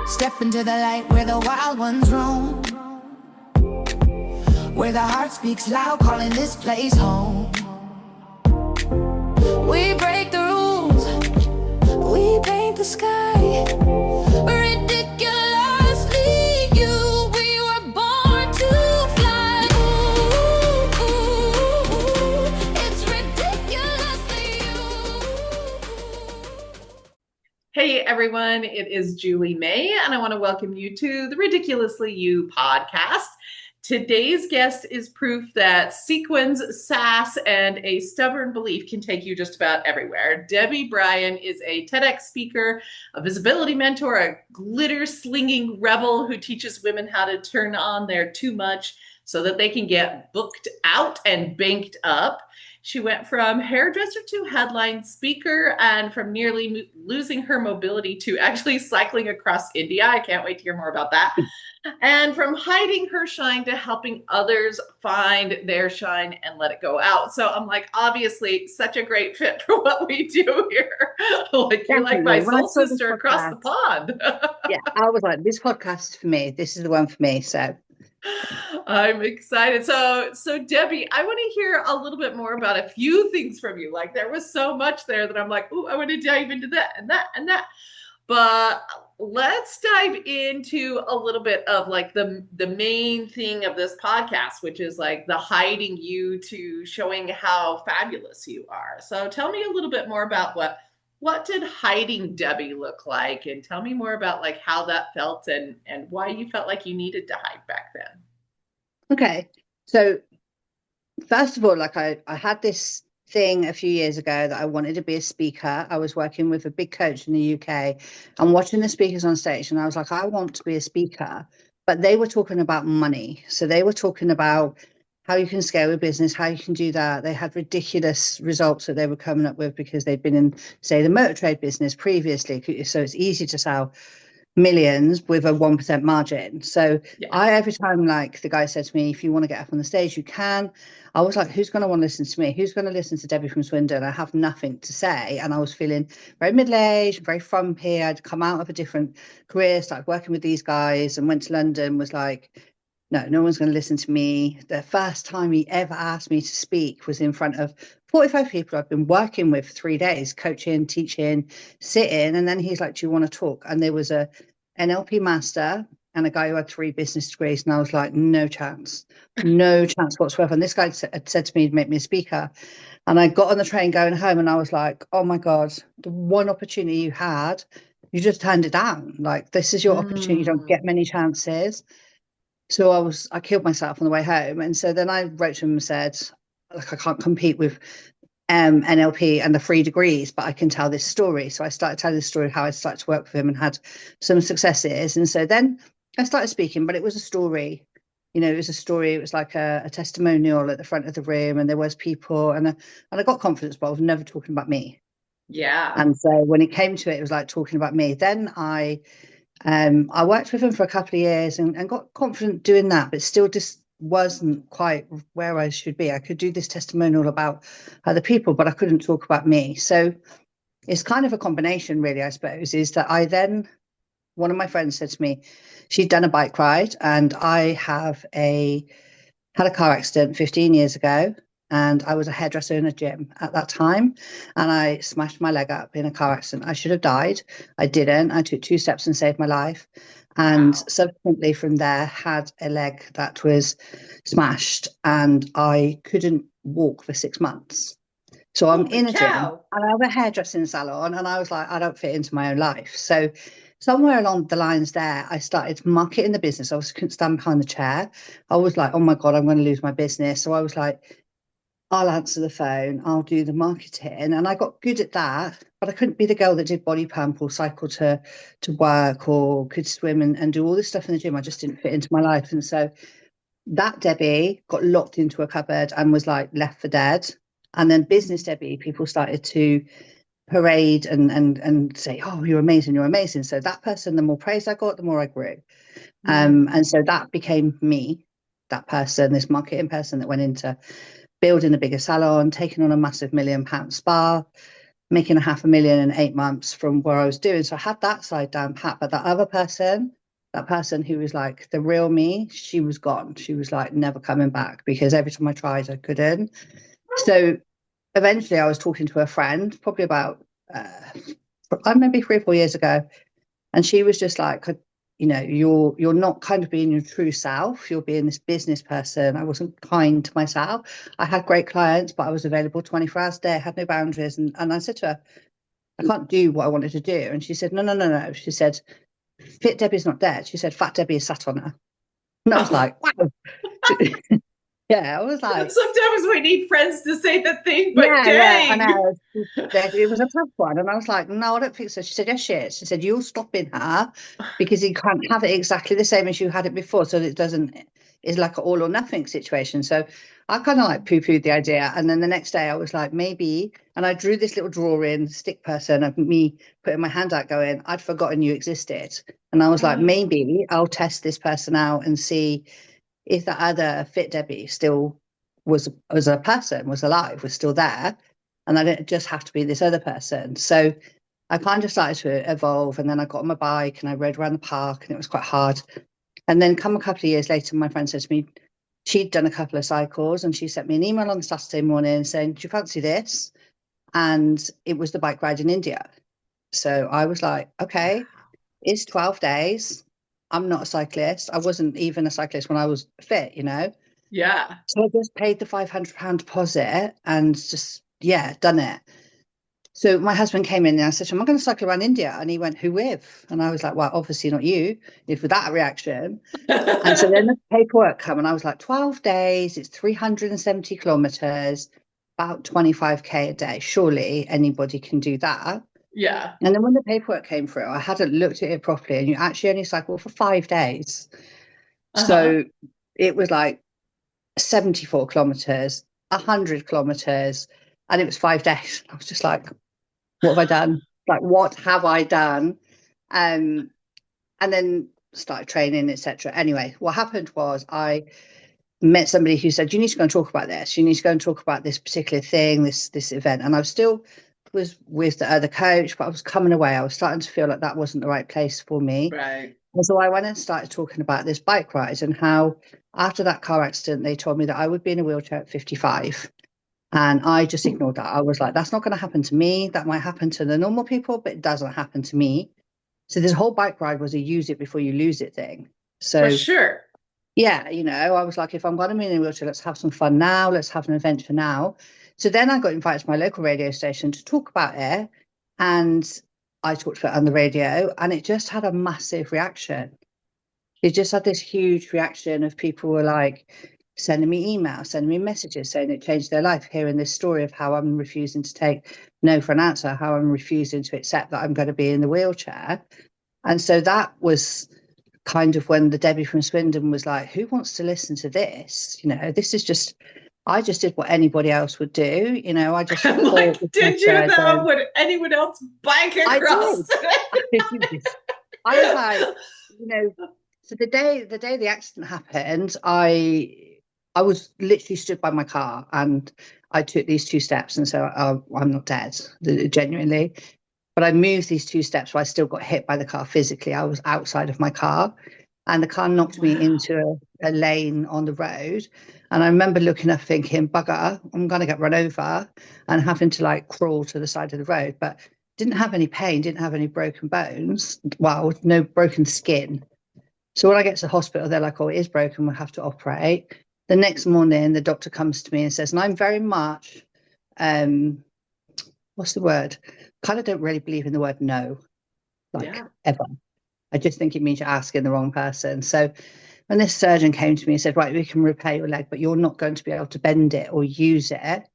Step into the light where the wild ones roam, where the heart speaks loud, calling this place home. We break the rules, we paint the sky, ridiculously you, we were born to fly. Ooh, ooh, it's ridiculously you. Hey everyone, it is Julie May, and I want to welcome you to the Ridiculously You podcast. Today's guest is proof that sequins, sass, and a stubborn belief can take you just about everywhere. Debbie Bryan is a TEDx speaker, a visibility mentor, a glitter-slinging rebel who teaches women how to turn on their too much so that they can get booked out and banked up. She went from hairdresser to headline speaker, and from nearly losing her mobility to actually cycling across India. I can't wait to hear more about that. And from hiding her shine to helping others find their shine and let it go out. So I'm like, obviously, such a great fit for what we do here. Like, you're like my soul sister across the pond. Yeah, I was like, this podcast is for me. This is the one for me. So I'm excited. So Debbie, I want to hear a little bit more about a few things from you. Like, there was so much there that I'm like, oh, I want to dive into that and that and that. But let's dive into a little bit of like the main thing of this podcast, which is like the hiding you to showing how fabulous you are. So tell me a little bit more about what did hiding Debbie look like, and tell me more about like how that felt and why you felt like you needed to hide back then. Okay, so first of all, like I had this thing a few years ago that I wanted to be a speaker. I was working with a big coach in the UK and watching the speakers on stage, and I was like, I want to be a speaker. But they were talking about money. So they were talking about how you can scale a business, how you can do that. They had ridiculous results that they were coming up with because they'd been in, say, the motor trade business previously. So it's easy to sell millions with a 1% margin. So yeah. Every time like the guy said to me, if you want to get up on the stage, you can. I was like, who's going to want to listen to me? Who's going to listen to Debbie from Swindon? I have nothing to say. And I was feeling very middle-aged, very frumpy. I'd come out of a different career, started working with these guys and went to London, was like, no one's going to listen to me. The first time he ever asked me to speak was in front of 45 people I've been working with 3 days, coaching, teaching, sitting. And then he's like, do you want to talk? And there was a NLP master and a guy who had 3 business degrees. And I was like, no chance whatsoever. And this guy had said to me, he'd make me a speaker. And I got on the train going home and I was like, oh my God, the one opportunity you had, you just turned it down. Like, this is your opportunity. You don't get many chances. So I killed myself on the way home. And so then I wrote to him and said, like, I can't compete with NLP and the 3 degrees, but I can tell this story. So I started telling the story of how I started to work with him and had some successes. And so then I started speaking, but it was a story. You know, it was a story. It was like a testimonial at the front of the room, and there was people, and I got confidence, but I was never talking about me. Yeah. And so when it came to it, it was like talking about me. Then I worked with him for a couple of years and got confident doing that, but still just wasn't quite where I should be. I could do this testimonial about other people, but I couldn't talk about me. So it's kind of a combination, really, I suppose, is that one of my friends said to me, she'd done a bike ride, and I had a car accident 15 years ago. And I was a hairdresser in a gym at that time, and I smashed my leg up in a car accident. I should have died. I didn't. I took 2 steps and saved my life. And subsequently from there had a leg that was smashed, and I couldn't walk for 6 months. So I'm in a gym and I have a hairdressing salon, and I was like, I don't fit into my own life. So somewhere along the lines there, I started marketing the business. I couldn't stand behind the chair. I was like, oh my God, I'm going to lose my business. So I was like, I'll answer the phone, I'll do the marketing. And I got good at that, but I couldn't be the girl that did body pump or cycle to work or could swim and do all this stuff in the gym. I just didn't fit into my life. And so that Debbie got locked into a cupboard and was like left for dead. And then business Debbie, people started to parade and say, oh, you're amazing. So that person, the more praise I got, the more I grew. And so that became me, that person, this marketing person that went into building a bigger salon, taking on a massive £1 million spa, making $500,000 in 8 months from where I was doing. So I had that side down pat. But that other person, that person who was like the real me, she was gone. She was like never coming back, because every time I tried, I couldn't. So eventually I was talking to a friend, probably about maybe 3 or 4 years ago. And she was just like, you know, you're not kind of being your true self. You're being this business person. I wasn't kind to myself. I had great clients, but I was available 24 hours a day. I had no boundaries. And I said to her, I can't do what I wanted to do. And she said, no, no, no, no. She said, Fit Debbie's not dead. She said, Fat Debbie is sat on her. And I was like, wow. Yeah, I was like, sometimes we need friends to say the thing, but yeah, I dang. know. It was a tough one. And I was like, no, I don't think so. She said, yes, she is. She said, you're stopping her because you can't have it exactly the same as you had it before. So it doesn't, it's like an all or nothing situation. So I kind of like poo-pooed the idea. And then the next day I was like, maybe, and I drew this little drawing, stick person of me putting my hand out going, I'd forgotten you existed. And I was like, maybe I'll test this person out and see if that other Fit Debbie still was a person, was alive, was still there, and I didn't just have to be this other person. So I kind of started to evolve, and then I got on my bike and I rode around the park, and it was quite hard. And then come a couple of years later, my friend said to me, she'd done a couple of cycles, and she sent me an email on Saturday morning saying, do you fancy this? And it was the bike ride in India. So I was like, okay, it's 12 days. I'm not a cyclist. I wasn't even a cyclist when I was fit, you know? Yeah. So I just paid the £500 deposit and just, yeah, done it. So my husband came in and I said to him, I'm going to cycle around India. And he went, who with? And I was like, well, obviously not you, if with that reaction. And so then the paperwork came and I was like, 12 days, it's 370 kilometers, about 25K a day. Surely anybody can do that. Yeah. And then when the paperwork came through, I hadn't looked at it properly, and you actually only cycle for 5 days. So it was like 74 kilometers, 100 kilometers, and it was 5 days. I was just like, what have I done? Like, what have I done? And then started training, etc. Anyway, what happened was I met somebody who said, you need to go and talk about this. You need to go and talk about this particular thing, this event. And I still was with the other coach, but I was coming away. I was starting to feel like that wasn't the right place for me. Right. And so I went and started talking about this bike ride and how after that car accident, they told me that I would be in a wheelchair at 55. And I just ignored that. I was like, that's not going to happen to me. That might happen to the normal people, but it doesn't happen to me. So this whole bike ride was a use it before you lose it thing. So for sure. yeah, you know, I was like, if I'm going to be in a wheelchair, let's have some fun now. Let's have an adventure now. So then I got invited to my local radio station to talk about it. And I talked about it on the radio, and it just had a massive reaction. It just had this huge reaction of people were like sending me emails, sending me messages saying it changed their life, hearing this story of how I'm refusing to take no for an answer, how I'm refusing to accept that I'm going to be in the wheelchair. And so that was kind of when the Debbie from Swindon was like, who wants to listen to this? You know, this is just, I just did what anybody else would do. You know, I just like, did you know would anyone else bike across? I was like, you know, so the day the accident happened, I was literally stood by my car and I took these 2 steps and so I'm not dead, genuinely. But I moved these 2 steps where I still got hit by the car physically. I was outside of my car and the car knocked me into a lane on the road. And I remember looking up thinking, bugger, I'm going to get run over, and having to like crawl to the side of the road. But didn't have any pain, didn't have any broken bones. Well, no broken skin. So when I get to the hospital, they're like, oh, it is broken, we'll have to operate. The next morning, the doctor comes to me and says, and I'm very much, what's the word? Kind of don't really believe in the word no, like ever. I just think it means you're asking the wrong person. So when this surgeon came to me and said, right, we can repair your leg, but you're not going to be able to bend it or use it. I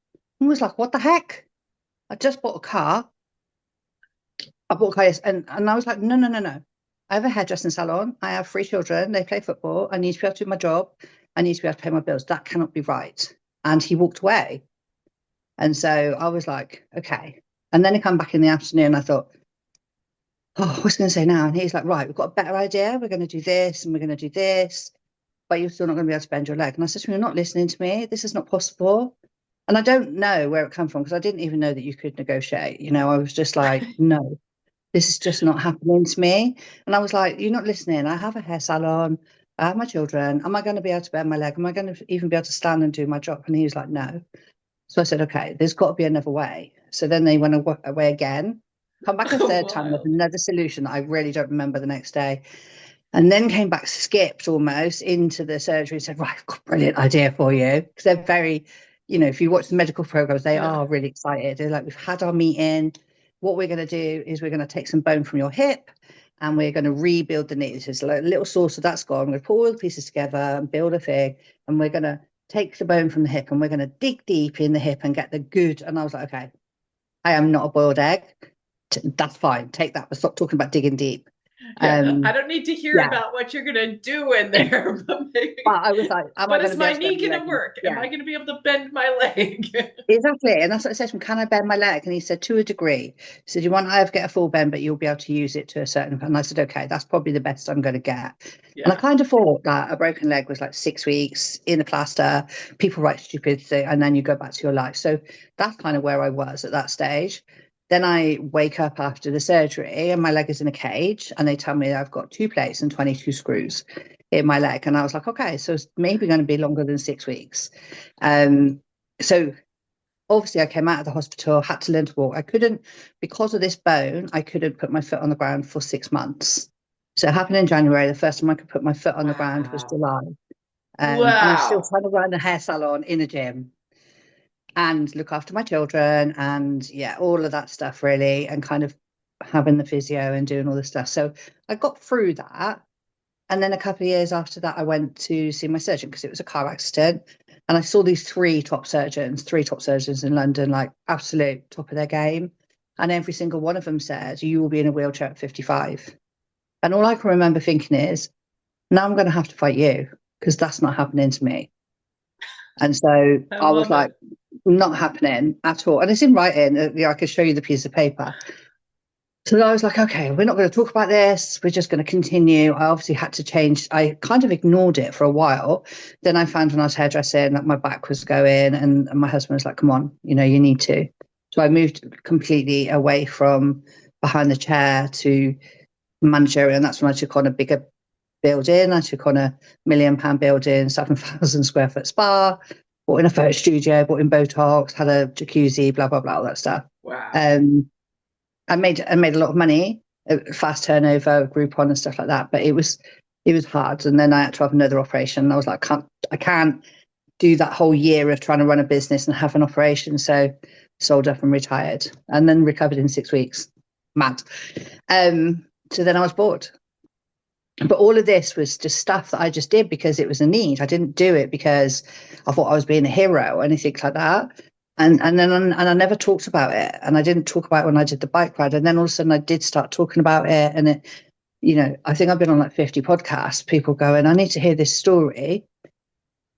was like, what the heck? I just bought a car. And I was like, no. I have a hairdressing salon. I have 3 children. They play football. I need to be able to do my job. I need to be able to pay my bills. That cannot be right. And he walked away. And so I was like, okay. And then he came back in the afternoon. I thought, oh, what's he going to say now? And he's like, right, we've got a better idea. We're going to do this and we're going to do this, but you're still not going to be able to bend your leg. And I said to him, you're not listening to me. This is not possible. And I don't know where it came from because I didn't even know that you could negotiate. I was just like, no, this is just not happening to me. And I was like, you're not listening. I have a hair salon. I have my children. Am I going to be able to bend my leg? Am I going to even be able to stand and do my job? And he was like, no. So I said, okay, there's got to be another way. So then they went away again, come back a third time with Wild. another solution that I really don't remember the next day. And then came back, skipped almost into the surgery, said, right, I've got a brilliant idea for you. Because they're very, if you watch the medical programs, they Yeah. are really excited. They're like, we've had our meeting. What we're going to do is we're going to take some bone from your hip and we're going to rebuild the knee. There's a little source of that's gone. We're going to put all the pieces together and build a thing. And we're going to take the bone from the hip and we're going to dig deep in the hip and get the good. And I was like, okay, I am not a boiled egg. That's fine. Take that. But stop talking about digging deep. Yeah, I don't need to hear yeah. about what you're gonna do in there, but I was like, am I but going is to be my able to knee bend my gonna leg? work? Yeah, Am I gonna be able to bend my leg? exactly. And that's what I said to him, can I bend my leg? And he said, to a degree. He said, you won't ever get a full bend, but you'll be able to use it to a certain. And I said, okay, that's probably the best I'm going to get. And I Yeah. kind of thought that a broken leg was like 6 weeks in a plaster, people write stupid things, and then you go back to your life. So that's kind of where I was at that stage. Then I wake up after the surgery and my leg is in a cage and they tell me I've got 2 plates and 22 screws in my leg. And I was like, okay, so it's maybe going to be longer than 6 weeks. So obviously I came out of the hospital, had to learn to walk. I couldn't, because of this bone, I couldn't put my foot on the ground for 6 months. So it happened in January. The first time I could put my foot on the ground was Wow. July. And I'm still Wow. trying to run a hair salon in a gym and look after my children and all of that stuff really, and kind of having the physio and doing all this stuff. So I got through that. And then a couple of years after that, I went to see my surgeon because it was a car accident. And I saw these three top surgeons in London, like absolute top of their game. And every single one of them said, you will be in a wheelchair at 55. And all I can remember thinking is, now I'm going to have to fight you because that's not happening to me. And so I I was love like, it. not happening at all. And it's in writing. I can show you the piece of paper. So I was like, okay, we're not going to talk about this. We're just going to continue. I obviously had to change. I kind of ignored it for a while. Then I found when I was hairdressing that my back was going and my husband was like, come on, you need to. So I moved completely away from behind the chair to managerial. And that's when I took on a bigger building. I took on a £1 million building, 7,000 square foot spa, bought in a photo studio, bought in Botox, had a jacuzzi, blah, blah, blah, all that stuff. Wow. I made a lot of money, fast turnover, Groupon and stuff like that. But it was hard. And then I had to have another operation. And I was like, I can't do that whole year of trying to run a business and have an operation. So sold up and retired and then recovered in 6 weeks. Mad. So then I was bored. But all of this was just stuff that I just did because it was a need. I didn't do it because I thought I was being a hero or anything like that. And I never talked about it. And I didn't talk about it when I did the bike ride. And then all of a sudden I did start talking about it. And it, I think I've been on like 50 podcasts, people going, I need to hear this story.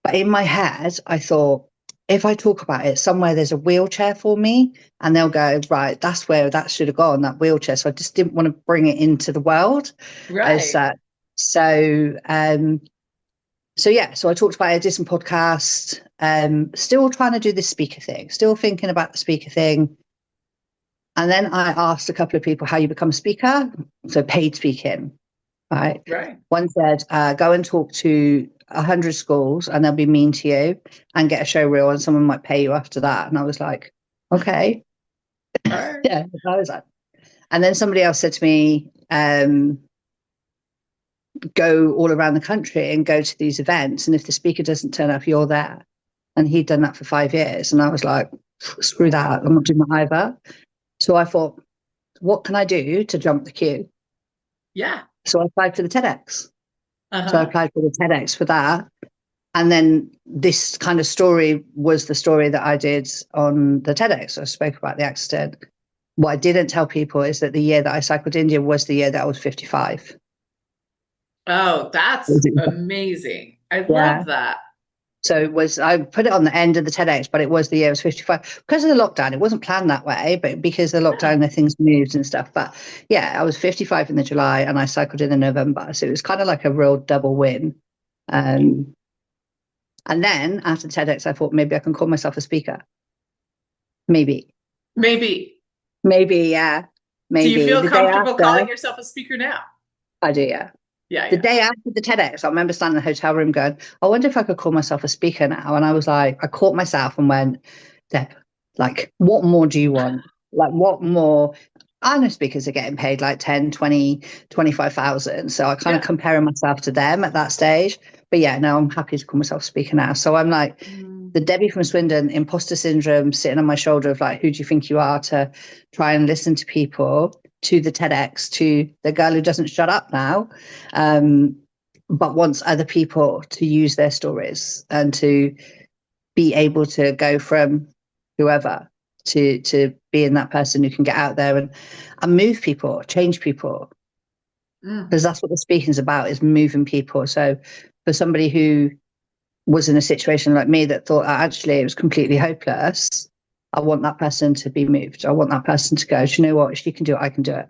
But in my head, I thought, if I talk about it, somewhere there's a wheelchair for me and they'll go, right, that's where that should have gone, that wheelchair. So I just didn't want to bring it into the world as Right. such. So I talked about it, I did some podcasts, still trying to do this speaker thing, still thinking about the speaker thing. And then I asked a couple of people how you become a speaker. So paid speaking, right? Right. One said, go and talk to 100 schools and they'll be mean to you and get a show reel and someone might pay you after that. And I was like, okay. All right. Yeah, I was like, and then somebody else said to me, go all around the country and go to these events. And if the speaker doesn't turn up, you're there. And he'd done that for 5 years. And I was like, screw that. I'm not doing that either. So I thought, what can I do to jump the queue? Yeah. So I applied for the TEDx. Uh-huh. So I applied for the TEDx for that. And then this kind of story was the story that I did on the TEDx. I spoke about the accident. What I didn't tell people is that the year that I cycled India was the year that I was 55. Oh, that's amazing. I Yeah. love that. So I put it on the end of the TEDx, but it was the year I was 55 because of the lockdown. It wasn't planned that way, but because of the lockdown, the things moved and stuff. But yeah, I was 55 in the July and I cycled in the November. So it was kind of like a real double win. And then after the TEDx, I thought maybe I can call myself a speaker. Maybe, Maybe. yeah, Do you maybe feel the day comfortable calling after. yourself a speaker now? I do, yeah. Yeah, The yeah. day after the TEDx, I remember standing in the hotel room going, I wonder if I could call myself a speaker now. And I was like, I caught myself and went, Deb, like, what more do you want? Like, what more? I know speakers are getting paid like 10, 20, 25,000. So I kind of Yeah. comparing myself to them at that stage. But yeah, no, I'm happy to call myself a speaker now. So I'm like Mm. the Debbie from Swindon, imposter syndrome sitting on my shoulder of like, who do you think you are to try and listen to people, to the TEDx, to the girl who doesn't shut up now, but wants other people to use their stories and to be able to go from whoever to being that person who can get out there and move people, change people, Mm. because that's what the speaking is about, is moving people. So for somebody who was in a situation like me that thought actually it was completely hopeless, I want that person to be moved. I want that person to go, do you know what? If she can do it, I can do it.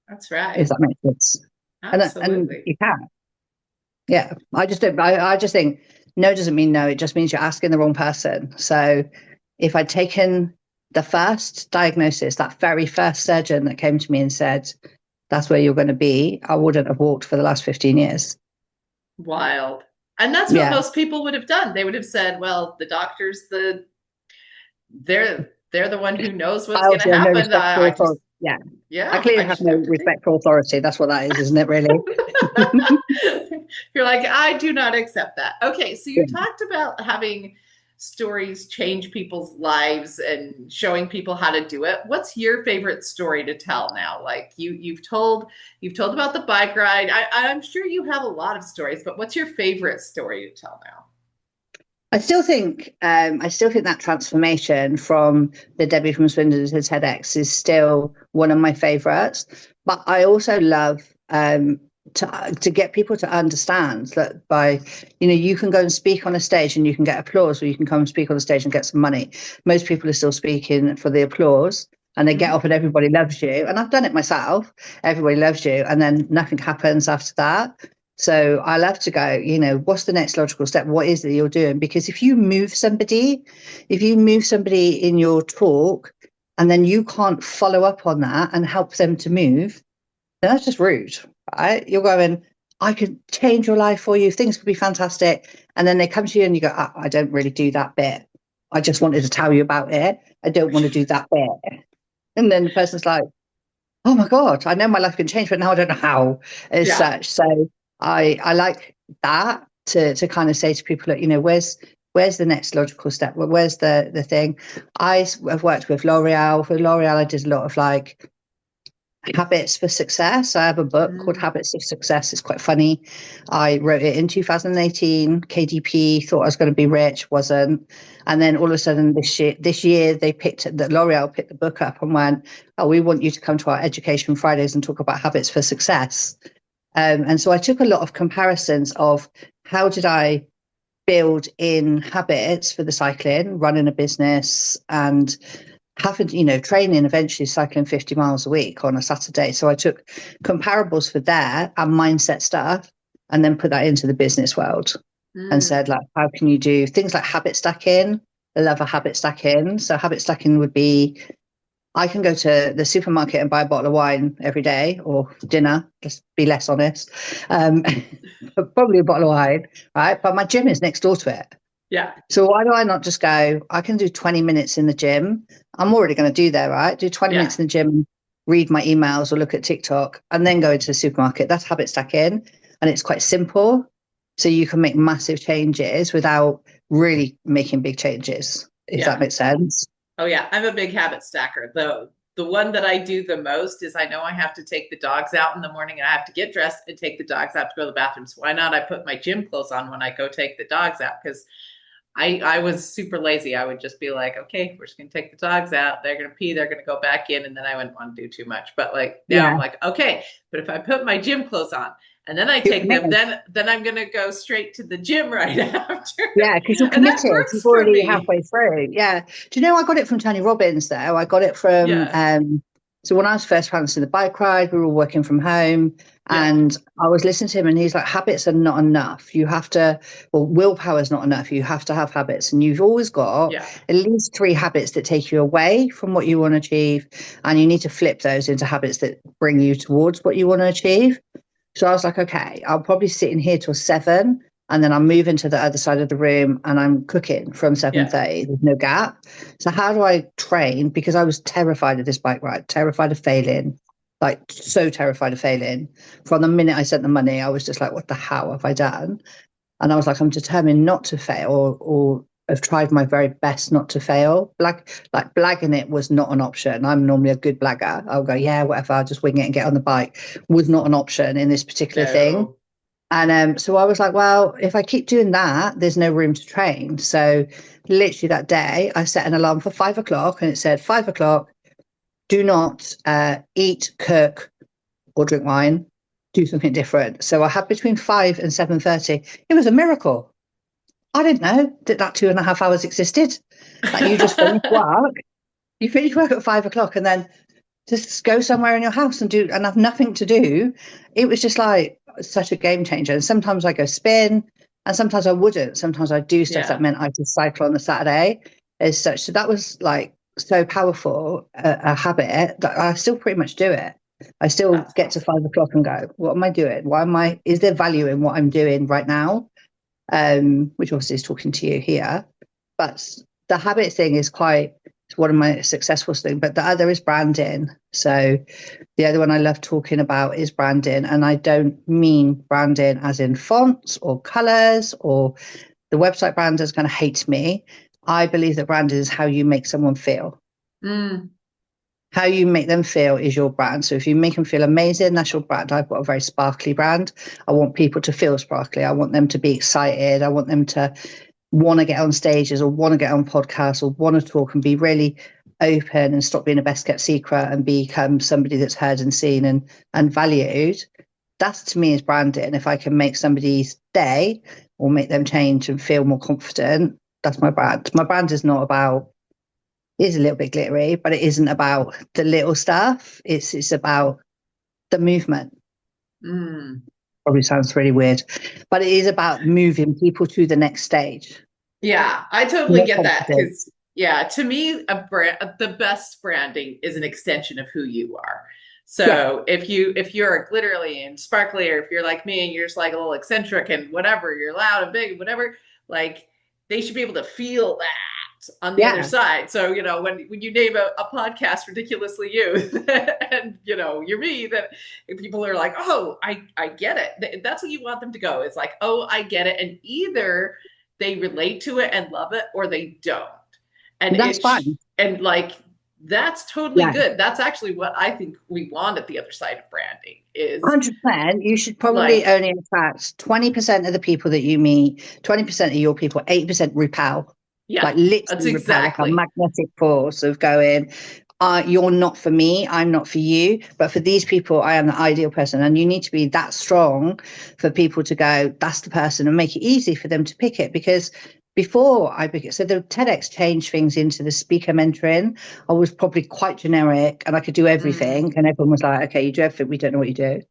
That's If right. that makes sense. And Absolutely. you can. Yeah. I just don't, I just think no doesn't mean no. It just means you're asking the wrong person. So if I'd taken the first diagnosis, that very first surgeon that came to me and said, that's where you're going to be, I wouldn't have walked for the last 15 years. Wild. And that's what Yeah. most people would have done. They would have said, well, the doctor's they're the one who knows I what's going to also have no happen. respect for I just, authority. Yeah. I yeah, clearly I have just no have to take respect for authority. That's what that is, isn't it, really? You're like, I do not accept that. Okay, so Yeah. you talked about having stories change people's lives and showing people how to do it. What's your favorite story to tell now? Like you've told about the bike ride. I'm sure you have a lot of stories, but what's your favorite story to tell now? I still think that transformation from the Debbie from Swindon to TEDx is still one of my favorites. But I also love to get people to understand that by, you can go and speak on a stage and you can get applause, or you can come and speak on a stage and get some money. Most people are still speaking for the applause, and they get Mm-hmm. up and everybody loves you. And I've done it myself. Everybody loves you, and then nothing happens after that. So I love to go, what's the next logical step? What is it you're doing? Because if you move somebody in your talk, and then you can't follow up on that and help them to move, then that's just rude, right? You're going, I could change your life for you. Things could be fantastic. And then they come to you and you go, I don't really do that bit. I just wanted to tell you about it. I don't want to do that bit. And then the person's like, oh my God, I know my life can change, but now I don't know how, as Yeah. such. So I like that to kind of say to people that, where's the next logical step? Where's the thing? I have worked with L'Oreal. For L'Oreal, I did a lot of like habits for success. I have a book called Mm. Habits of Success. It's quite funny. I wrote it in 2018. KDP thought I was going to be rich, wasn't. And then all of a sudden this year L'Oreal picked the book up and went, oh, we want you to come to our Education Fridays and talk about habits for success. And so I took a lot of comparisons of how did I build in habits for the cycling, running a business, and having, training, eventually cycling 50 miles a week on a Saturday. So I took comparables for there and mindset stuff, and then put that into the business world and said, Mm. like, how can you do things like habit stacking? I love a habit stacking. So habit stacking would be, I can go to the supermarket and buy a bottle of wine every day, or dinner, just be less honest. Probably a bottle of wine, right? But my gym is next door to it. Yeah. So why do I not just go, I can do 20 minutes in the gym. I'm already going to do that, right? Do 20 Yeah. minutes in the gym, read my emails or look at TikTok, and then go into the supermarket. That's habit stacking. And it's quite simple. So you can make massive changes without really making big changes, if that Yeah. makes sense. Oh yeah, I'm a big habit stacker. The one that I do the most is I know I have to take the dogs out in the morning and I have to get dressed and take the dogs out to go to the bathroom. So why not I put my gym clothes on when I go take the dogs out? Because I was super lazy. I would just be like, okay, we're just gonna take the dogs out. They're gonna pee, they're gonna go back in, and then I wouldn't want to do too much. But like now Yeah. I'm like, okay, but if I put my gym clothes on and then I You're take them, committed. then I'm gonna go straight to the gym right after. Yeah, because you're And that committed. You've works for already me. halfway through. Yeah. Do you know I got it from Tony Robbins though? I got it from Yeah. So when I was first planning the bike ride, we were all working from home, Yeah. and I was listening to him, and he's like, habits are not enough. You have to, well, willpower is not enough. You have to have habits, and you've always got Yeah. at least 3 habits that take you away from what you want to achieve, and you need to flip those into habits that bring you towards what you want to achieve. So I was like, okay, I'll probably sit in here till 7, and then I'm moving to the other side of the room and I'm cooking from 7:30. There's no gap. So how do I train? Because I was terrified of this bike ride, terrified of failing, like so terrified of failing. From the minute I sent the money, I was just like, what the hell have I done? And I was like, I'm determined not to fail, or I've tried my very best not to fail. Like blagging it was not an option. I'm normally a good blagger. I'll go, yeah, whatever, I'll just wing it and get on the bike. Was not an option in this particular thing. And so I was like, well, if I keep doing that, there's no room to train. So literally that day, I set an alarm for 5 o'clock, and it said 5 o'clock, do not eat, cook, or drink wine. Do something different. So I had between 5 and 7:30. It was a miracle. I didn't know that 2.5 hours existed. Like you just finish work, at 5 o'clock, and then just go somewhere in your house and have nothing to do. It was just like such a game changer. And sometimes I go spin, and sometimes I wouldn't. Sometimes I do stuff that meant I could cycle on the Saturday as such. So that was like so powerful a habit that I still pretty much do it. I still get to 5 o'clock and go, what am I doing? Is there value in what I'm doing right now? Which obviously is talking to you here. But the habit thing is it's one of my successful things. But the other is branding. So the other one I love talking about is branding. And I don't mean branding as in fonts or colors, or the website branders kind of hate me. I believe that branding is how you make someone feel. How you make them feel is your brand. So if you make them feel amazing, that's your brand. I've got a very sparkly brand. I want people to feel sparkly. I want them to be excited. I want them to want to get on stages, or want to get on podcasts, or want to talk and be really open and stop being a best kept secret and become somebody that's heard and seen and valued. That's, to me, is branding. If I can make somebody's day or make them change and feel more confident, that's my brand. My brand is not about, it is a little bit glittery, but it isn't about the little stuff. It's about the movement. Probably sounds really weird, but it is about moving people to the next stage. Yeah, I totally get that, because to me, the best branding is an extension of who you are. So if you're glittery and sparkly, or if you're like me and you're just like a little eccentric and whatever, you're loud and big and whatever, like they should be able to feel that on the other side. So, when you name a podcast Ridiculously You, and, you're me, that people are like, oh, I get it. That's what you want them to go. It's like, oh, I get it. And either they relate to it and love it, or they don't. And that's fine. And like, that's totally good. That's actually what I think we want at the other side of branding is 100%. You should probably only attract 20% of the people that you meet, 20% of your people, 80% repel. Yeah, like literally that's exactly like a magnetic force of going, you're not for me, I'm not for you, but for these people, I am the ideal person. And you need to be that strong for people to go, that's the person, and make it easy for them to pick it. Because before so the TEDx changed things into the speaker mentoring. I was probably quite generic and I could do everything. And everyone was like, okay, you do everything, we don't know what you do.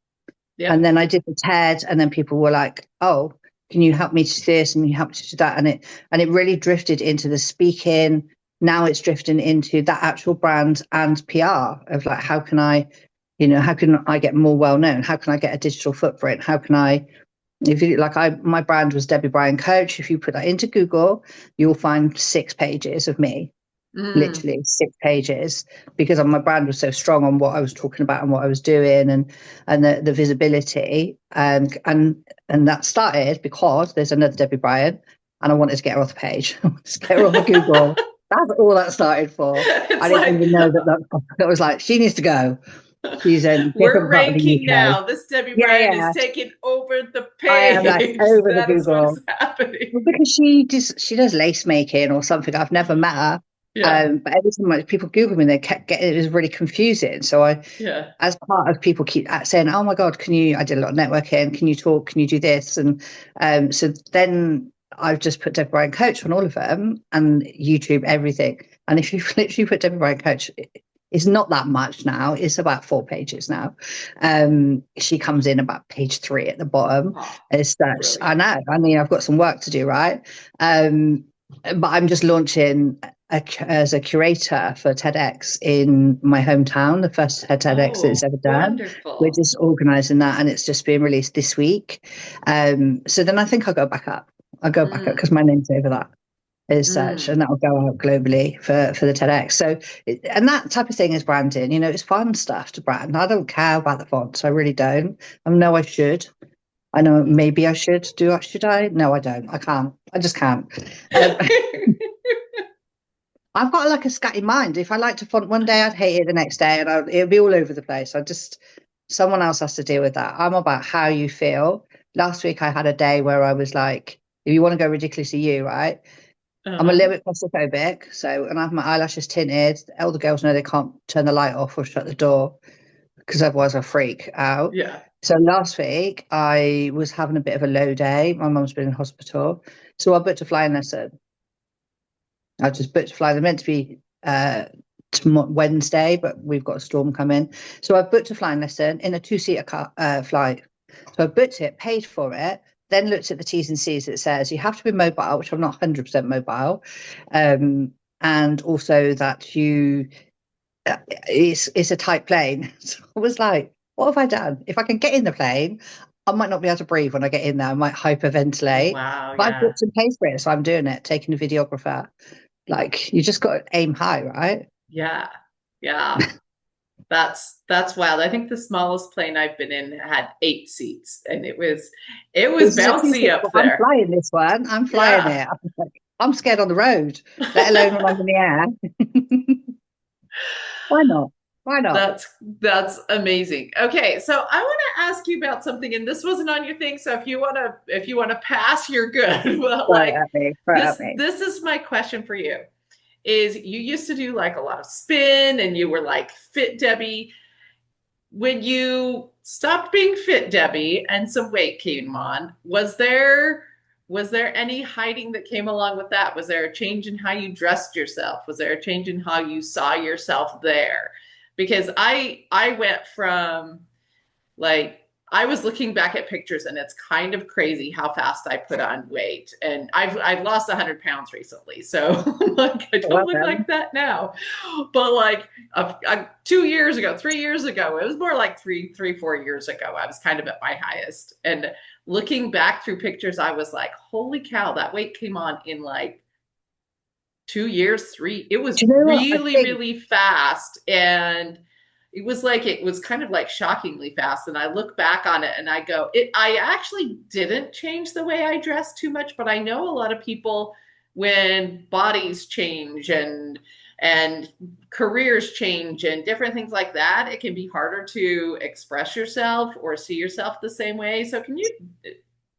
And then I did the TED, and then people were like, oh, can you help me to this and you help me to do that? And it really drifted into the speaking. Now it's drifting into that actual brand and PR of like, how can I get more well known? How can I get a digital footprint? How can I, my brand was Debbie Bryan Coach. If you put that into Google, you'll find 6 pages of me. Literally 6 pages, because my brand was so strong on what I was talking about and what I was doing, and the visibility, and that started because there's another Debbie Bryan, and I wanted to get her off the page. Just get her off of Google. That's all that started for. I didn't even know that was like, she needs to go. She's in we're ranking now. This Debbie Bryan is taking over the page. I am like over the Google. What is happening. Well, because she does lace making or something. I've never met her. But every time people Google me, they kept getting, it was really confusing. So as part of people keep saying, oh my God, I did a lot of networking. Can you talk? Can you do this? And so then I've just put Debbie Bryan Coach on all of them, and YouTube, everything. And if you literally put Debbie Bryan Coach, It's not that much now. It's about 4 pages now. She comes in about page 3 at the bottom. Oh, As such, I brilliant. know. I mean, I've got some work to do, right? But I'm just launching as a curator for TEDx in my hometown, the first TEDx it's Oh, ever done. We're wonderful. just organising that, and it's just being released this week. So then I think I'll go back up. I'll go back up Mm, because my name's over that as such, and mm. that'll go out globally for the TEDx. So, and that type of thing is branding. You know, it's fun stuff to brand. I don't care about the fonts. I really don't. I know I should. I know maybe I should do. Should I? No, I don't. I can't. I just can't. Um, I've got like a scatty mind. If I liked a font one day, I'd hate it the next day, and it'd be all over the place. Someone else has to deal with that. I'm about how you feel. Last week, I had a day where I was like, if you want to go ridiculously, you right? I'm a Uh-huh. little bit claustrophobic, and I have my eyelashes tinted. The elder girls know they can't turn the light off or shut the door because otherwise I'll freak out. Yeah. So last week I was having a bit of a low day. My mum's been in hospital, so I booked a flying lesson. I just booked a flight. They're meant to be Wednesday, but we've got a storm coming. So I booked a flying lesson in a 2-seater flight. So I booked it, paid for it, then looked at the T's and C's. It says you have to be mobile, which I'm not 100% mobile, and also that it's a tight plane. So I was like, what have I done? If I can get in the plane, I might not be able to breathe when I get in there. I might Oh, hyperventilate. wow. But I've Yeah. booked and paid for it, so I'm doing it, taking a videographer. Like, you just got to aim high, right? Yeah. Yeah. That's wild. I think the smallest plane I've been in had 8 seats, and it was This is a bouncy 2-seater, up but I'm there. flying this one. I'm flying Yeah. it. I'm scared on the road, let alone when I'm in the air. Why not? Why not? That's amazing. Okay, so I want to ask you about something, and this wasn't on your thing, so if you want to pass, you're good. But Throw it like at me. Throw it this at me. this is my question for you. Is you used to do like a lot of spin and you were like Fit Debbie. When you stopped being Fit Debbie and some weight came on, was there any hiding that came along with that? Was there a change in how you dressed yourself? Was there a change in how you saw yourself there? Because I went from like I was looking back at pictures and it's kind of crazy how fast I put on weight. And I've lost 100 pounds recently. So like I don't Well look done. like that now. But like 2 years ago, 3 years ago, it was more like 4 years ago. I was kind of at my highest. And looking back through pictures, I was like, holy cow, that weight came on in like 2 years, three. It was Do you know what? I really, think really fast. And it was kind of like shockingly fast. And I look back on it and I go, I actually didn't change the way I dress too much, but I know a lot of people when bodies change and careers change and different things like that, it can be harder to express yourself or see yourself the same way. So can you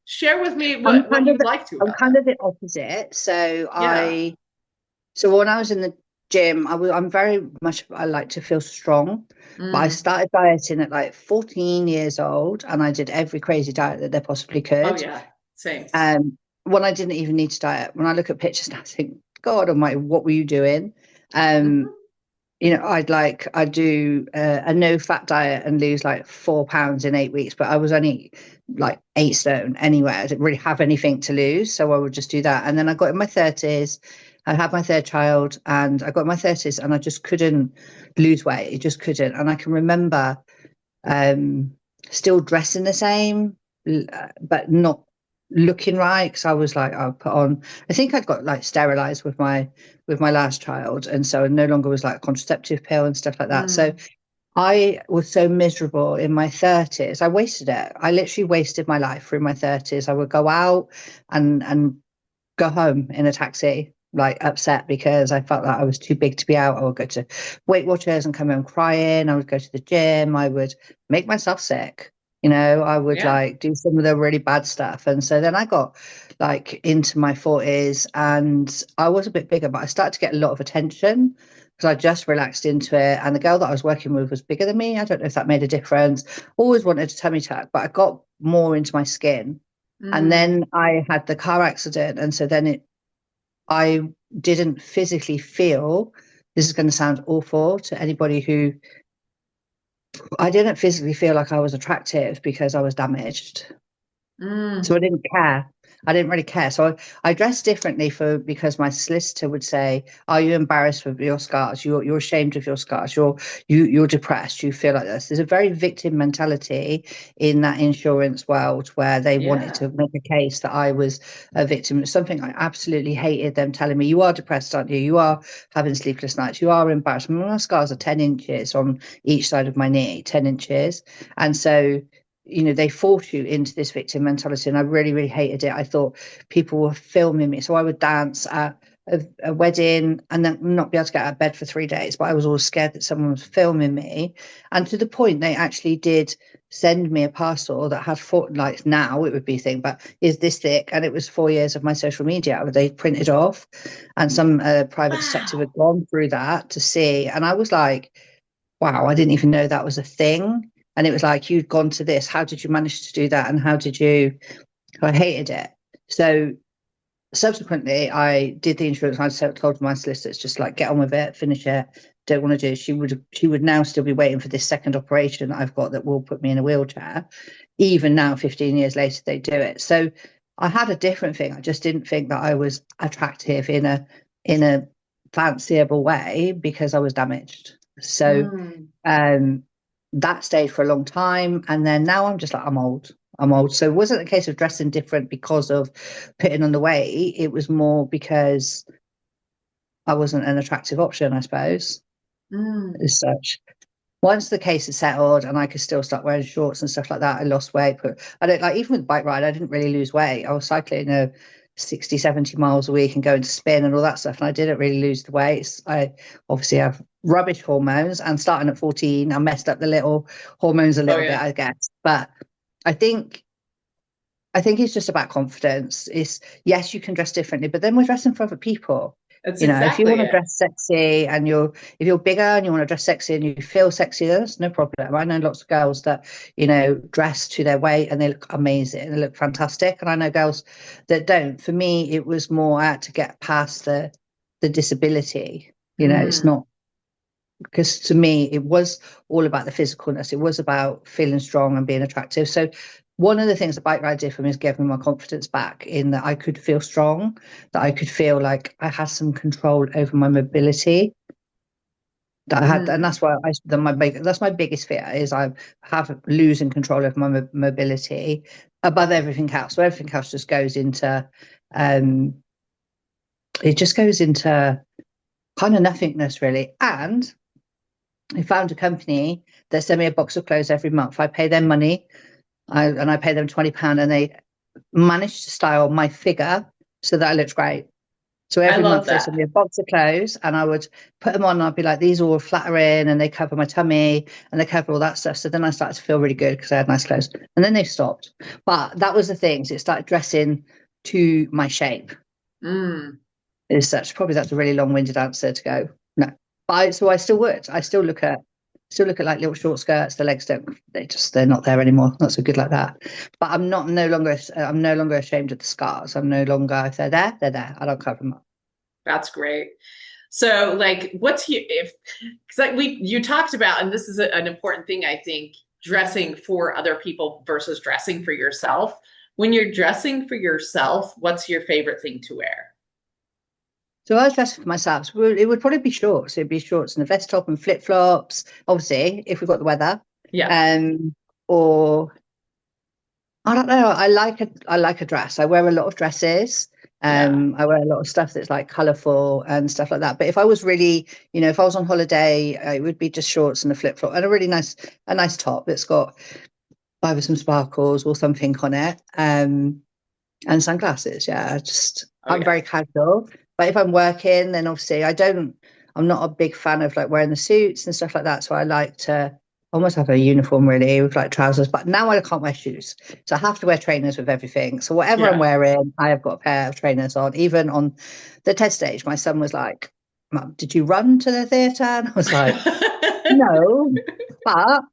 share with me I'm what kind of you'd like to I'm about kind that? of the opposite. Yeah. So when I was in the gym, I'm very much, I like to feel strong. But I Mm. started dieting at like 14 years old, and I did every crazy diet that there possibly Oh could. yeah. Same. When I didn't even need to diet. When I look at pictures now, I think, God Almighty, what were you doing? Um, Mm-hmm. I'd do a no fat diet and lose like 4 pounds in 8 weeks, but I was only like 8 stone anyway. I didn't really have anything to lose, so I would just do that. And then I got in my 30s. I had my third child, and I got in my 30s, and I just couldn't lose weight. It just couldn't. And I can remember um, still dressing the same, but not looking right, because I was like, I put on. I think I'd got like sterilized with my last child, and so I no longer was like a contraceptive pill and stuff like that. So Mm. I was so miserable in my 30s. I wasted it. I literally wasted my life through my 30s. I would go out and go home in a taxi, like upset because I felt like I was too big to be out. I would go to Weight Watchers and come home crying. I would go to the gym. I would make myself sick. I would Yeah. like do some of the really bad stuff. And so then I got like into my 40s, and I was a bit bigger, but I started to get a lot of attention because I just relaxed into it. And the girl that I was working with was bigger than me. I don't know if that made a difference. Always wanted a tummy tuck, but I got more into my skin. And Mm. then I had the car accident, and so then I didn't physically feel this is going to sound awful to anybody who, I didn't physically feel like I was attractive because I was damaged. So I didn't care. I didn't really care. So I dressed differently because my solicitor would say, "Are you embarrassed for your scars? You're ashamed of your scars. You're depressed. You feel like this." There's a very victim mentality in that insurance world where they wanted to make a case that I was a victim. It's something I absolutely hated them telling me. You are depressed, aren't you? You are having sleepless nights. You are embarrassed. My scars are 10 inches on each side of my knee, 10 inches, and so, they force you into this victim mentality, and I really, really hated it. I thought people were filming me. So I would dance at a wedding and then not be able to get out of bed for 3 days, but I was always scared that someone was filming me. And to the point they actually did send me a parcel that had like now it would be a thing, but is this thick, and it was 4 years of my social media they printed off, and some private detective had gone through that to see, and I was like, wow, I didn't even know that was a thing. And it was like, you'd gone to this. How did you manage to do that? And how did you? I hated it. So subsequently, I did the insurance. I told my solicitors, just like, get on with it, finish it. Don't want to do it. She would now still be waiting for this second operation that I've got that will put me in a wheelchair. Even now, 15 years later, they do it. So I had a different thing. I just didn't think that I was attractive in a fanciable way because I was damaged. So that stayed for a long time. And then now I'm just like, I'm old. So it wasn't a case of dressing different because of putting on the weight. It was more because I wasn't an attractive option, I suppose, as such. Once the case is settled and I could still start wearing shorts and stuff like that, I lost weight. But I don't like, even with bike ride, I didn't really lose weight. I was cycling 60, 70 miles a week and going to spin and all that stuff. And I didn't really lose the weight. I obviously have rubbish hormones, and starting at 14, I messed up the little hormones a little bit, I guess. But I think it's just about confidence. It's, yes, you can dress differently, but then we're dressing for other people. That's if you want to dress sexy and if you're bigger and you want to dress sexy and you feel sexy, that's no problem. I know lots of girls that, dress to their weight and they look amazing. They look fantastic. And I know girls that don't. For me, it was more to get past the disability. It's not, because to me, it was all about the physicalness. It was about feeling strong and being attractive. So one of the things the bike ride did for me is give me my confidence back, in that I could feel strong, that I could feel like I had some control over my mobility. That I had, and that's why that's my biggest fear, is I have losing control over my mobility above everything else. So everything else just goes into, it just goes into kind of nothingness, really. And I found a company that sent me a box of clothes every month. I pay them money. I pay them £20, and they managed to style my figure so that I looked great. So every month they sent me a box of clothes, and I would put them on, and I'd be like, these are all flattering, and they cover my tummy and they cover all that stuff. So then I started to feel really good because I had nice clothes, and then they stopped. But that was the thing. So it started dressing to my shape. As such, probably that's a really long-winded answer to go, no. But so I still would. I still look at like little short skirts. The legs they're not there anymore. Not so good like that. But I'm no longer ashamed of the scars. I'm no longer, if they're there, they're there. I don't cover them up. That's great. So like, because like you talked about, and this is an important thing, I think, dressing for other people versus dressing for yourself. When you're dressing for yourself, what's your favorite thing to wear? So I was dressing for myself. So it would probably be shorts. It'd be shorts and a vest top and flip flops. Obviously, if we've got the weather. Yeah. Or I don't know. I like a dress. I wear a lot of dresses. I wear a lot of stuff that's like colourful and stuff like that. But if I was really, if I was on holiday, it would be just shorts and a flip flop and a really nice top that's got either some sparkles or some pink on it. And sunglasses. Yeah, I'm very casual. But if I'm working, then obviously I'm not a big fan of like wearing the suits and stuff like that. So I like to almost have a uniform, really, with like trousers. But now I can't wear shoes. So I have to wear trainers with everything. So whatever I'm wearing, I have got a pair of trainers on. Even on the TED stage, my son was like, "Mum, did you run to the theatre?" And I was like, no, but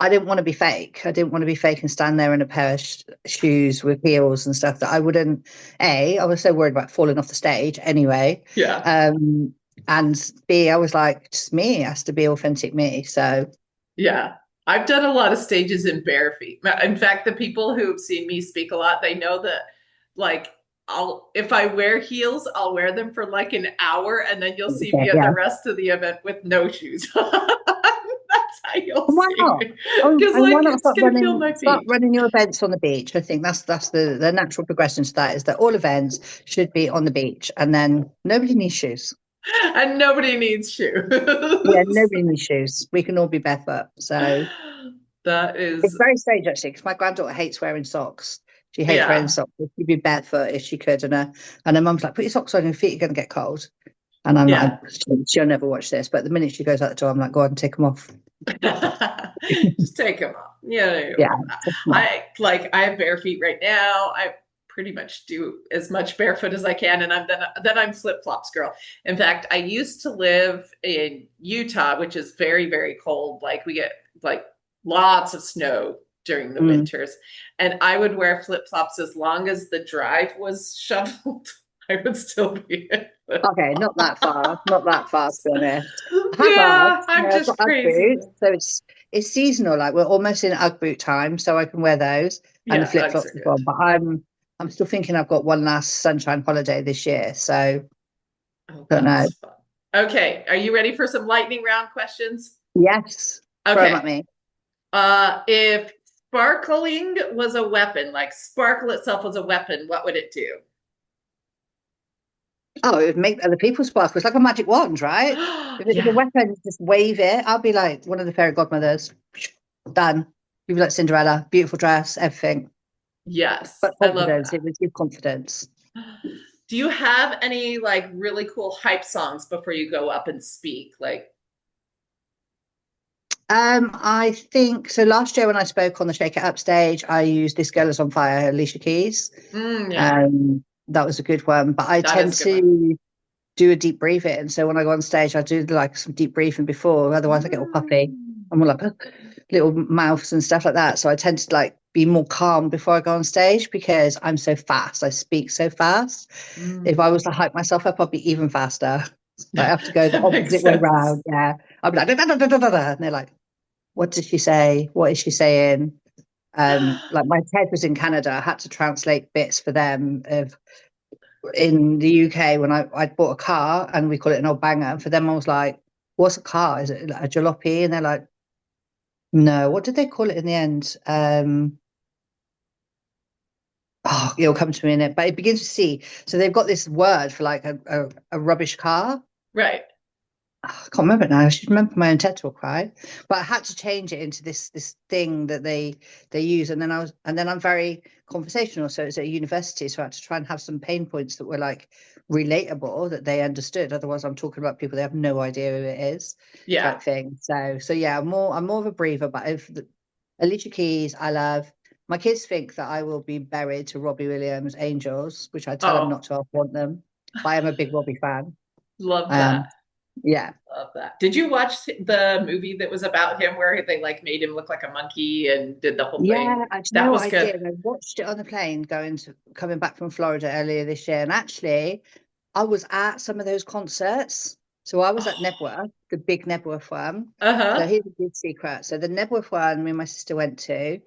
I didn't want to be fake. I didn't want to be fake and stand there in a pair of shoes with heels and stuff that I wouldn't. I was so worried about falling off the stage anyway. Yeah. And B, I was like, just me, it has to be authentic me. So Yeah. I've done a lot of stages in bare feet. In fact, the people who've seen me speak a lot, they know that like if I wear heels, I'll wear them for like an hour and then you'll see me at yeah. the rest of the event with no shoes. That's how you'll Why see not? me. Oh, Because and why like not it's gonna feel my start feet. running your events on the beach? I think that's the natural progression to that, is that all events should be on the beach, and then nobody needs shoes. And nobody needs Yeah, shoes. nobody needs shoes. We can all be barefoot. So That it's is, very strange actually, because my granddaughter hates wearing socks. She hates wearing yeah. socks. She'd be barefoot if she could, and her mum's like, put your socks on, your feet are going to get cold. And I'm like, Yeah. she'll never watch this. But the minute she goes out the door, I'm like, go on, take them off. Just take them off. Yeah, you're Yeah, fine. take 'em off. I have bare feet right now. I pretty much do as much barefoot as I can, and then I'm flip flops girl. In fact, I used to live in Utah, which is very very cold. Like we get like lots of snow during the Mm. winters, and I would wear flip flops as long as the drive was shoveled. I would still be in flip Okay, not that far, to be honest. I have Yeah, Uggs. I'm I've got just Ugg crazy. boots, so it's seasonal. Like we're almost in Ugg boot time, so I can wear those and the Yeah, flip Uggs flops are as well. good. But I'm still thinking I've got one last sunshine holiday this year, so Oh, don't know. that's fun. Okay, are you ready for some lightning round questions? Yes, throw them Okay. at me. If sparkling was a weapon, like sparkle itself was a weapon, what would it do? Oh, it would make other people sparkle. It's like a magic wand, right? If it's a Yeah. weapon, just wave it. I'll be like one of the fairy godmothers. Done. You'd be like Cinderella, beautiful dress, everything. Yes. But I love confidence, it that. would give confidence. Do you have any like really cool hype songs before you go up and speak? Like, I think so. Last year when I spoke on the Shake It Up stage, I used "This Girl Is on Fire," Alicia Keys. yeah, That was a good one. But I that is tend a good one. to do a deep breathing, and so when I go on stage, I do like some deep breathing before. Otherwise, I get all puffy. Mm. I'm all like little mouths and stuff like that. So I tend to like be more calm before I go on stage because I'm so fast. I speak so fast. If I Mm. was to hype myself up, I'd be even faster. I have to go the That makes opposite way sense. round. Yeah, I'd be like da, da, da, da, da, da, da, and they're like, what did she say? What is she saying? Like my TED was in Canada. I had to translate bits for them of in the UK when I bought a car and we call it an old banger. And for them, I was like, what's a car? Is it like a jalopy? And they're like, no, what did they call it in the end? Oh, it'll come to me in it, but it begins with C. So they've got this word for like a rubbish car. Right. I can't remember it now. I should remember my own TED talk, right? But I had to change it into this thing that they use, and then I'm very conversational. So it's at a university, so I had to try and have some pain points that were like relatable that they understood. Otherwise, I'm talking about people they have no idea who it is, Yeah. type thing. So yeah, I'm more of a breather. But if Alicia Keys, I love. My kids think that I will be buried to Robbie Williams' Angels, which I tell them Oh, not to. I want them. But I am a big Robbie fan. love that. Um, yeah. Love that. Did you watch the movie that was about him where they like made him look like a monkey and did the whole thing? Yeah, I do you That know what was I good. did. I watched it on the plane coming back from Florida earlier this year, and actually, I was at some of those concerts. So I was at Oh, Nebworth, the big Nebworth one. So uh-huh. here's a good secret. So the Nebworth one, me and my sister went to,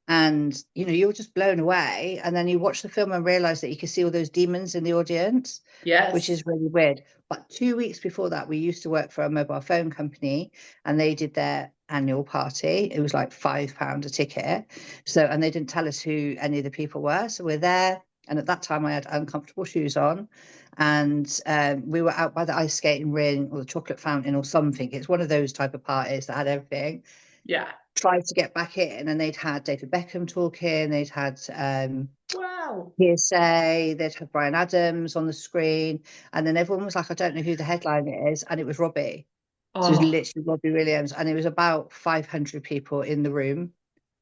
and you're just blown away. And then you watch the film and realize that you can see all those demons in the audience, which Yes. is really weird. But 2 weeks before that, we used to work for a mobile phone company, and they did their annual party. It was like £5 a ticket. So, and they didn't tell us who any of the people were. So we're there. And at that time, I had uncomfortable shoes on, and we were out by the ice skating ring or the chocolate fountain or something. It's one of those type of parties that had everything. Yeah. Tried to get back in, and they'd had David Beckham talking. They'd had Wow. Hearsay. They'd had Brian Adams on the screen, and then everyone was like, "I don't know who the headline is," and it was Robbie. So it was Oh. literally Robbie Williams, and it was about 500 people in the room,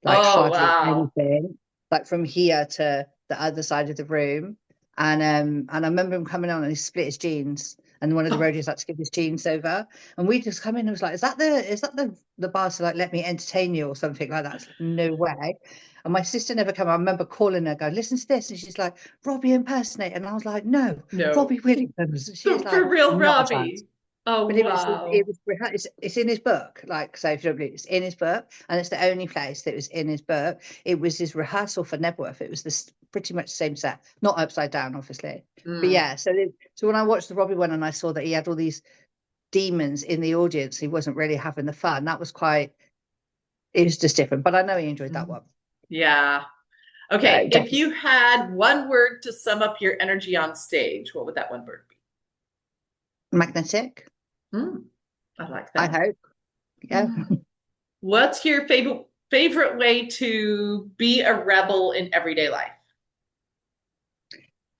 like Oh, hardly wow. anything, like from here to the other side of the room. And I remember him coming on and he split his jeans. And one of the Oh, roadies had to give his jeans over. And we just come in and was like, is that the bar to like let me entertain you or something like that? It's like, no way. And my sister never came. I remember calling her, going, listen to this. And she's like, Robbie impersonate. And I was like, no, no. Robbie Williams. She's The like, for real not a chance. Robbie. Oh, But wow. it's in his book. Like, so if you don't believe it, it's in his book, and it's the only place that was in his book. It was his rehearsal for Nebworth. It was this pretty much the same set, not upside down, obviously. But Mm. yeah, so when I watched the Robbie one and I saw that he had all these demons in the audience, he wasn't really having the fun. That was quite. It was just different. But I know he enjoyed that Mhm. one. Yeah. So Okay. If definitely you had one word to sum up your energy on stage, what would that one word magnetic. be? Mm, I like I that. hope. Yeah, What's your favorite way to be a rebel in everyday life?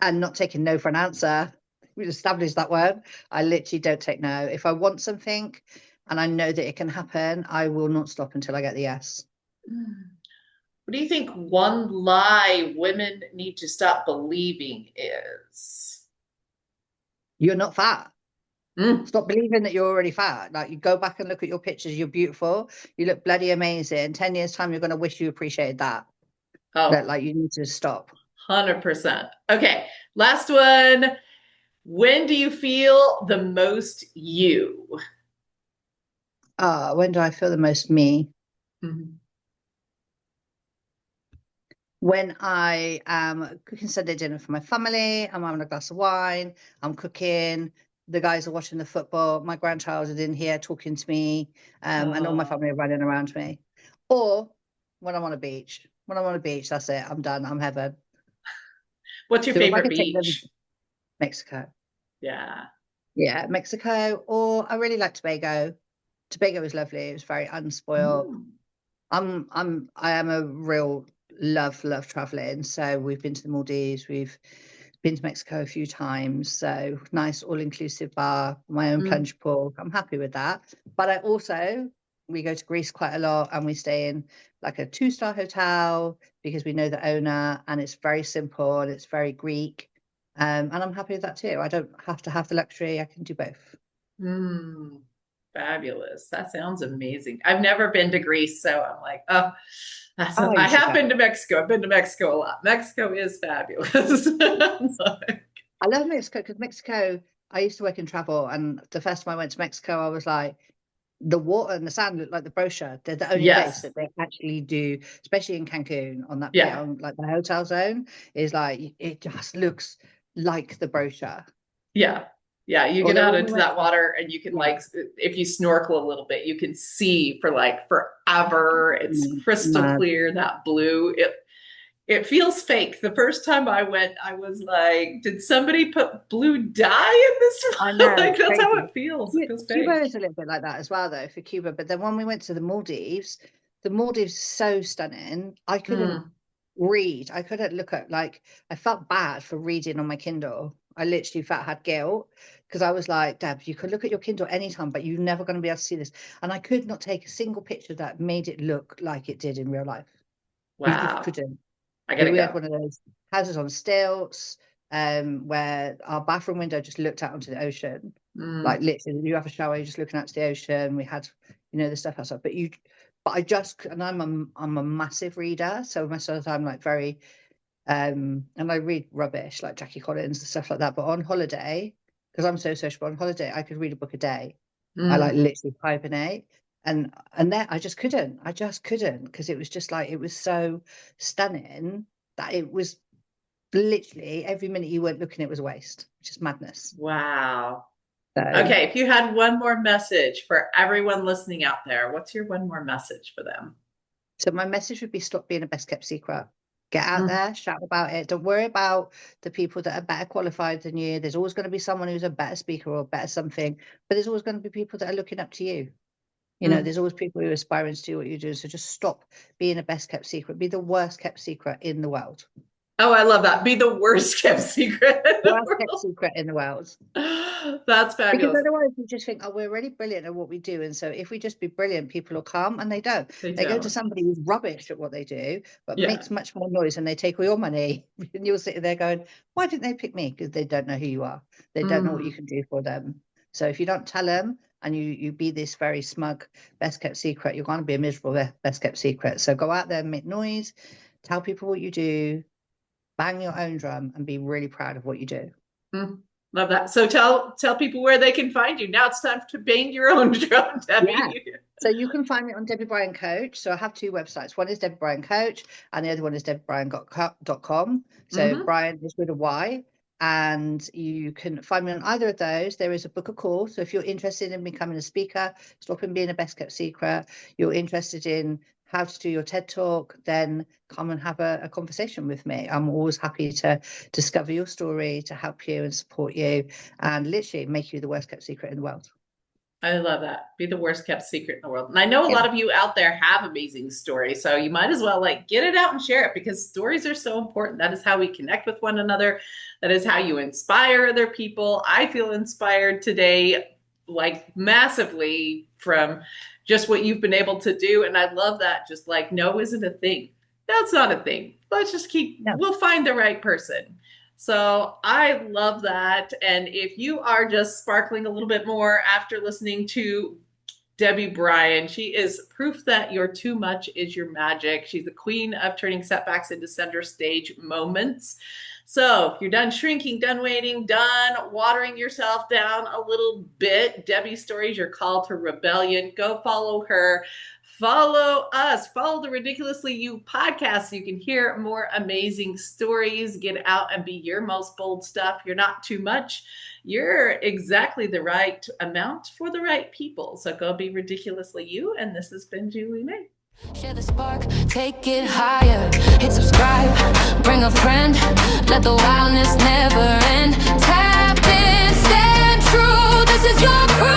and not taking no for an answer. We established that one. I literally don't take no. If I want something and I know that it can happen, I will not stop until I get the yes. What do you think one lie women need to stop believing is? You're not fat. Mm. Stop believing that you're already fat. Like, you go back and look at your pictures, you're beautiful. You look bloody amazing. 10 years time, you're going to wish you appreciated that. That, Oh, like, you need to stop. 100%. Okay, last one. When do you feel the most you? When do I feel the most me? Mhm. When I am cooking Sunday dinner for my family, I'm having a glass of wine, I'm cooking, the guys are watching the football, my grandchild is in here talking to me, and all my Oh, family are running around me. Or when I'm on a beach. When I'm on a beach, that's it. I'm done. I'm heaven. what's your So if I favorite could take them, beach? Mexico. Yeah. Yeah, Mexico. Or I really like Tobago. Tobago was lovely. It was very unspoiled. Mm. I am a real love traveling. So we've been to the Maldives, we've been to Mexico a few times. So nice all-inclusive bar, my own Mm. plunge pool. I'm happy with that. But we go to Greece quite a lot and we stay in like a 2-star hotel because we know the owner and it's very simple and it's very Greek. And I'm happy with that too. I don't have to have the luxury. I can do both. Mm. Fabulous. That sounds amazing. I've never been to Greece, so I'm like, oh, Oh, I you should have go. been to Mexico. I've been to Mexico a lot. Mexico is fabulous. I love Mexico because Mexico, I used to work in travel, and the first time I went to Mexico, I was like, the water and the sand look like the brochure. They're the only place Yes. that they actually do, especially in Cancun on that bit Yeah. on like the hotel zone, is like it just looks like the brochure. Yeah. Yeah. You get Although out when we into went that water and you can yeah, like, if you snorkel a little bit, you can see for like forever. It's crystal mad. clear, that blue. It feels fake. The first time I went, I was like, did somebody put blue dye in this? I know, Like, it's that's how crazy. it feels. It feels Cuba fake. is a little bit like that as well, though, for Cuba. But then when we went to the Maldives is so stunning. I couldn't Mm. read. I couldn't look at like I felt bad for reading on my Kindle. I literally felt had guilt because I was like, Deb, you could look at your Kindle anytime, but you're never going to be able to see this. And I could not take a single picture that made it look like it did in real life. You just Wow. couldn't. I Because gotta we had go. one of those houses on stilts, where our bathroom window just looked out onto the ocean. Like Mm. literally, you have a shower, you're just looking out to the ocean. We had, the stuff outside. But and I'm a massive reader, so most of the time, like very, and I read rubbish like Jackie Collins and stuff like that. But on holiday, because I'm so sociable on holiday, I could read a book a day. I like Mm. literally hibernate, and then I just couldn't because it was just like it was so stunning that it was literally every minute you weren't looking, it was a waste, which is madness. Wow. So, Okay, if you had one more message for everyone listening out there, what's your one more message for them? so my message would be stop being a best kept secret. Get out Mm. there, shout about it. Don't worry about the people that are better qualified than you. There's always going to be someone who's a better speaker or better something, but there's always going to be people that are looking up to you. Mm. There's always people who are aspiring to do what you do. So just stop being a best kept secret. Be the worst kept secret in the world. Oh, I love that. Be the worst kept secret in the Worst kept world. secret in the world. That's Because fabulous. otherwise you just think, oh, we're really brilliant at what we do. And so if we just be brilliant, people will come, and they don't. They They go to don't. somebody who's rubbish at what they do, but Yeah. makes much more noise, and they take all your money. And you're sitting there going, why didn't they pick me? Because they don't know who you are. They don't know what you Mm. can do for them. So if you don't tell them and you be this very smug, best kept secret, you're going to be a miserable best kept secret. So go out there and make noise, tell people what you do, bang your own drum, and be really proud of what you do. Mm. Love that. So tell people where they can find you. Now it's time to bang your own drum, Debbie. Yeah. So you can find me on Debbie Bryan Coach. So I have two websites. One is Debbie Bryan Coach, and the other one is debbiebryan.com. So Bryan is with a Y. And you can find me on either of those. There is a book a call. So if you're interested in becoming a speaker, stopping being a best kept secret, you're interested in how to do your TED Talk, then come and have a conversation with me. I'm always happy to discover your story, to help you and support you, and literally make you the worst kept secret in the world. I love that. Be the worst kept secret in the world. And I know a lot of you out there have amazing stories, so you might as well get it out and share it, because stories are so important. That is how we connect with one another. That is how you inspire other people. I feel inspired today, massively, from just what you've been able to do. And I love that. Just no isn't a thing. That's not a thing. Let's just we'll find the right person. So I love that. And if you are just sparkling a little bit more after listening to Debbie Bryan, she is proof that your too much is your magic. She's the queen of turning setbacks into center stage moments. So if you're done shrinking, done waiting, done watering yourself down a little bit, Debbie's story is your call to rebellion. Go follow her. Follow us. Follow the Ridiculously You podcast so you can hear more amazing stories. Get out and be your most bold stuff. You're not too much. You're exactly the right amount for the right people. So go be ridiculously you. And this has been Julie May. Share the spark, take it higher. Hit subscribe, bring a friend. Let the wildness never end. Tap in, stand true. This is your proof.